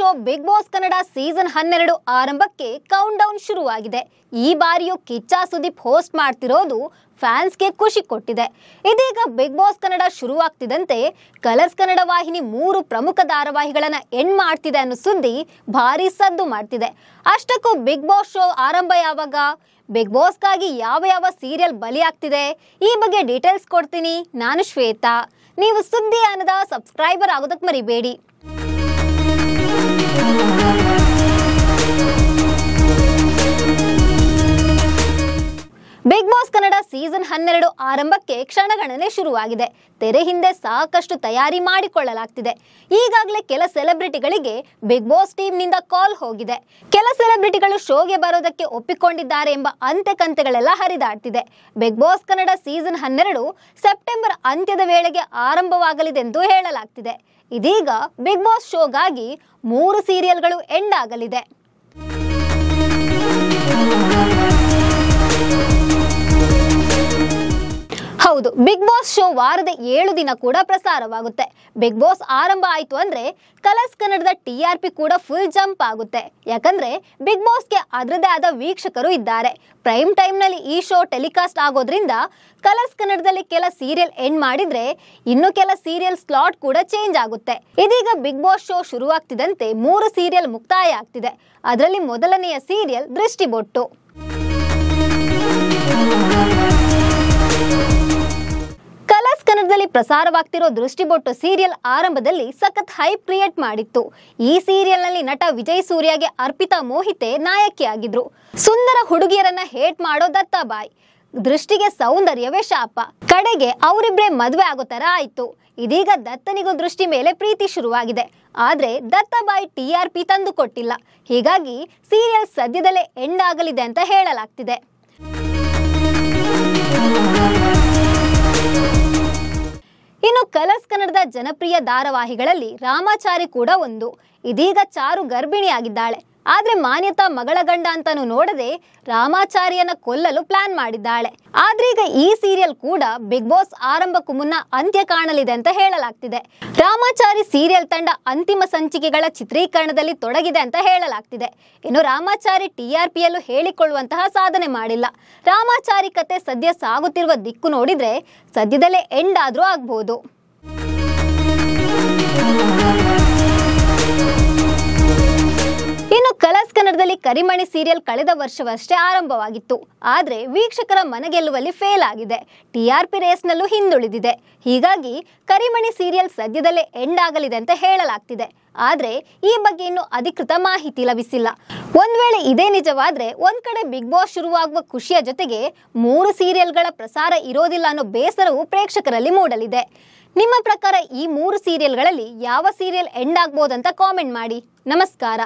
Show Bigg Boss Kannada season 12 ಆರಂಭಕ್ಕೆ count down ಶುರುವಾಗಿದೆ. ಈ ಬಾರಿಯೂ ಕಿಚ್ಚ ಸುದೀಪ್ ಹೋಸ್ಟ್ ಮಾಡ್ತಿರೋದು ಫ್ಯಾನ್ಸ್ಗೆ ಖುಷಿ ಕೊಟ್ಟಿದೆ. ಇದೀಗ ಬಿಗ್ ಬಾಸ್ ಕನ್ನಡ ಶುರುವಾಗ್ತಿದ್ದಂತೆ ಕಲರ್ಸ್ ಕನ್ನಡ ವಾಹಿನಿ 3 ಪ್ರಮುಖ ಧಾರಾವಾಹಿಗಳನ್ನ ಎಂಡ್ ಮಾಡ್ತಿದೆ ಅನ್ನೋ ಸುದ್ದಿ ಭಾರಿ ಸದ್ದು ಮಾಡ್ತಿದೆ. ಅಷ್ಟಕ್ಕೂ ಬಿಗ್ ಬಾಸ್ ಶೋ ಆರಂಭ ಯಾವಾಗ, ಬಿಗ್ ಬಾಸ್ಗಾಗಿ ಯಾವ ಸೀರಿಯಲ್ ಬಲಿಯಾಗ್ತಿದೆ, ಈ ಬಗ್ಗೆ ಡೀಟೇಲ್ಸ್ ಕೊಡ್ತೀನಿ. ನಾನು ಶ್ವೇತಾ. ನೀವು ಸುದ್ದಿ ಅನ್ನದ ಸಬ್ಸ್ಕ್ರೈಬರ್ ಆಗೋದಕ್ಕೆ ಮರಿಬೇಡಿ. ಬಿಗ್ ಬಾಸ್ ಕನ್ನಡ ಸೀಸನ್ 12 ಆರಂಭಕ್ಕೆ ಕ್ಷಣಗಣನೆ ಶುರುವಾಗಿದೆ. ತೆರೆ ಹಿಂದೆ ಸಾಕಷ್ಟು ತಯಾರಿ ಮಾಡಿಕೊಳ್ಳಲಾಗ್ತಿದೆ. ಈಗಾಗಲೇ ಕೆಲ ಸೆಲೆಬ್ರಿಟಿಗಳಿಗೆ ಬಿಗ್ ಬಾಸ್ ಟೀಮ್ ನಿಂದ ಕಾಲ್ ಹೋಗಿದೆ. ಕೆಲ ಸೆಲೆಬ್ರಿಟಿಗಳು ಶೋಗೆ ಬರೋದಕ್ಕೆ ಒಪ್ಪಿಕೊಂಡಿದ್ದಾರೆ ಎಂಬ ಅಂತೆಕಂತೆಗಳೆಲ್ಲ ಹರಿದಾಡ್ತಿದೆ. Bigg Boss Kannada season 12 September ಅಂತ್ಯದ ವೇಳೆಗೆ ಆರಂಭವಾಗಲಿದೆ ಎಂದು ಹೇಳಲಾಗ್ತಿದೆ. ಇದೀಗ ಬಿಗ್ ಬಾಸ್ ಶೋಗಾಗಿ 3 ಸೀರಿಯಲ್ಗಳು ಎಂಡ್ ಆಗಲಿದೆ. ಹೌದು, ಬಿಗ್ ಬಾಸ್ ಶೋ ವಾರದ 7 ದಿನ ಕೂಡ ಪ್ರಸಾರವಾಗುತ್ತೆ. ಬಿಗ್ ಬಾಸ್ ಆರಂಭ ಆಯ್ತು ಅಂದ್ರೆ ಕಲರ್ಸ್ ಕನ್ನಡದ TRP ಕೂಡ ಫುಲ್ ಜಂಪ್ ಆಗುತ್ತೆ. ಯಾಕಂದ್ರೆ ಬಿಗ್ ಬಾಸ್ಗೆ ಅದರದೇ ಆದ ವೀಕ್ಷಕರು ಇದ್ದಾರೆ. ಪ್ರೈಮ್ ಟೈಮ್ ನಲ್ಲಿ ಈ ಶೋ ಟೆಲಿಕಾಸ್ಟ್ ಆಗೋದ್ರಿಂದ ಕಲರ್ಸ್ ಕನ್ನಡದಲ್ಲಿ ಕೆಲ ಸೀರಿಯಲ್ ಎಂಡ್ ಮಾಡಿದ್ರೆ ಇನ್ನು ಕೆಲ ಸೀರಿಯಲ್ ಸ್ಲಾಟ್ ಕೂಡ ಚೇಂಜ್ ಆಗುತ್ತೆ. ಇದೀಗ ಬಿಗ್ ಬಾಸ್ ಶೋ ಶುರುವಾಗ್ತಿದ್ದಂತೆ 3 ಸೀರಿಯಲ್ ಮುಕ್ತಾಯ ಆಗ್ತಿದೆ. ಅದರಲ್ಲಿ ಮೊದಲನೆಯ ಸೀರಿಯಲ್ ದೃಷ್ಟಿಬೊಟ್ಟು. ಕಲರ್ಸ್ ಕನ್ನಡದಲ್ಲಿ ಪ್ರಸಾರವಾಗ್ತಿರೋ ದೃಷ್ಟಿಬೊಟ್ಟು ಸೀರಿಯಲ್ ಆರಂಭದಲ್ಲಿ ಸಖತ್ ಹೈಪ್ ಕ್ರಿಯೇಟ್ ಮಾಡಿತ್ತು. ಈ ಸೀರಿಯಲ್ ನಲ್ಲಿ ನಟ ವಿಜಯ್ ಸೂರ್ಯಗೆ ಅರ್ಪಿತಾ ಮೋಹಿತೆ ನಾಯಕಿಯಾಗಿದ್ರು. ಸುಂದರ ಹುಡುಗಿಯರನ್ನ ಹೇಟ್ ಮಾಡೋ ದತ್ತಾಬಾಯಿ, ದೃಷ್ಟಿಗೆ ಸೌಂದರ್ಯವೇ ಶಾಪ. ಕಡೆಗೆ ಅವರಿಬ್ರೇ ಮದುವೆ ಆಗೋ ತರ ಆಯ್ತು. ಇದೀಗ ದತ್ತನಿಗೂ ದೃಷ್ಟಿ ಮೇಲೆ ಪ್ರೀತಿ ಶುರುವಾಗಿದೆ. ಆದ್ರೆ ದತ್ತಾಬಾಯಿ TRP ತಂದು ಕೊಟ್ಟಿಲ್ಲ. ಹೀಗಾಗಿ ಸೀರಿಯಲ್ ಸದ್ಯದಲ್ಲೇ ಎಂಡ್ ಆಗಲಿದೆ ಅಂತ ಹೇಳಲಾಗ್ತಿದೆ. ಇನ್ನು ಕಲರ್ಸ್ ಕನ್ನಡದ ಜನಪ್ರಿಯ ಧಾರಾವಾಹಿಗಳಲ್ಲಿ ರಾಮಾಚಾರಿ ಕೂಡ ಒಂದು. ಇದೀಗ ಚಾರು ಗರ್ಭಿಣಿಯಾಗಿದ್ದಾಳೆ. ಆದ್ರೆ ಮಾನ್ಯತಾ ಮಗಳ ಗಂಡ ಅಂತಾನು ನೋಡದೆ ರಾಮಾಚಾರಿಯನ್ನ ಕೊಲ್ಲಲು ಪ್ಲಾನ್ ಮಾಡಿದ್ದಾಳೆ. ಆದ್ರೀಗ ಈ ಸೀರಿಯಲ್ ಕೂಡ ಬಿಗ್ ಬಾಸ್ ಆರಂಭಕ್ಕೂ ಮುನ್ನ ಅಂತ್ಯ ಕಾಣಲಿದೆ ಅಂತ ಹೇಳಲಾಗ್ತಿದೆ. ರಾಮಾಚಾರಿ ಸೀರಿಯಲ್ ತಂಡ ಅಂತಿಮ ಸಂಚಿಕೆಗಳ ಚಿತ್ರೀಕರಣದಲ್ಲಿ ತೊಡಗಿದೆ ಅಂತ ಹೇಳಲಾಗ್ತಿದೆ. ಇನ್ನು ರಾಮಾಚಾರಿ TRPಯಲ್ಲೂ ಹೇಳಿಕೊಳ್ಳುವಂತಹ ಸಾಧನೆ ಮಾಡಿಲ್ಲ. ರಾಮಾಚಾರಿ ಕತೆ ಸದ್ಯ ಸಾಗುತ್ತಿರುವ ದಿಕ್ಕು ನೋಡಿದ್ರೆ ಸದ್ಯದಲ್ಲೇ ಎಂಡ್ ಆದ್ರೂ ಆಗ್ಬಹುದು. ಇನ್ನು ಕಲರ್ಸ್ ಕನ್ನಡದಲ್ಲಿ ಕರಿಮಣಿ ಸೀರಿಯಲ್ ಕಳೆದ ವರ್ಷವಷ್ಟೇ ಆರಂಭವಾಗಿತ್ತು. ಆದ್ರೆ ವೀಕ್ಷಕರ ಮನಗೆಲ್ಲುವಲ್ಲಿ ಫೇಲ್ ಆಗಿದೆ. TRP ರೇಸ್ನಲ್ಲೂ ಹಿಂದುಳಿದಿದೆ. ಹೀಗಾಗಿ ಕರಿಮಣಿ ಸೀರಿಯಲ್ ಸದ್ಯದಲ್ಲೇ ಎಂಡ್ ಆಗಲಿದೆ ಅಂತ ಹೇಳಲಾಗ್ತಿದೆ. ಆದ್ರೆ ಈ ಬಗ್ಗೆ ಇನ್ನೂ ಅಧಿಕೃತ ಮಾಹಿತಿ ಲಭಿಸಿಲ್ಲ. ಒಂದ್ ವೇಳೆ ಇದೇ ನಿಜವಾದ್ರೆ ಒಂದ್ ಕಡೆ ಬಿಗ್ ಬಾಸ್ ಶುರುವಾಗುವ ಖುಷಿಯ ಜೊತೆಗೆ 3 ಸೀರಿಯಲ್ಗಳ ಪ್ರಸಾರ ಇರೋದಿಲ್ಲ ಅನ್ನೋ ಬೇಸರವು ಪ್ರೇಕ್ಷಕರಲ್ಲಿ ಮೂಡಲಿದೆ. ನಿಮ್ಮ ಪ್ರಕಾರ ಈ 3 ಸೀರಿಯಲ್ಗಳಲ್ಲಿ ಯಾವ ಸೀರಿಯಲ್ ಎಂಡ್ ಆಗ್ಬೋದಂತ ಕಾಮೆಂಟ್ ಮಾಡಿ. ನಮಸ್ಕಾರ.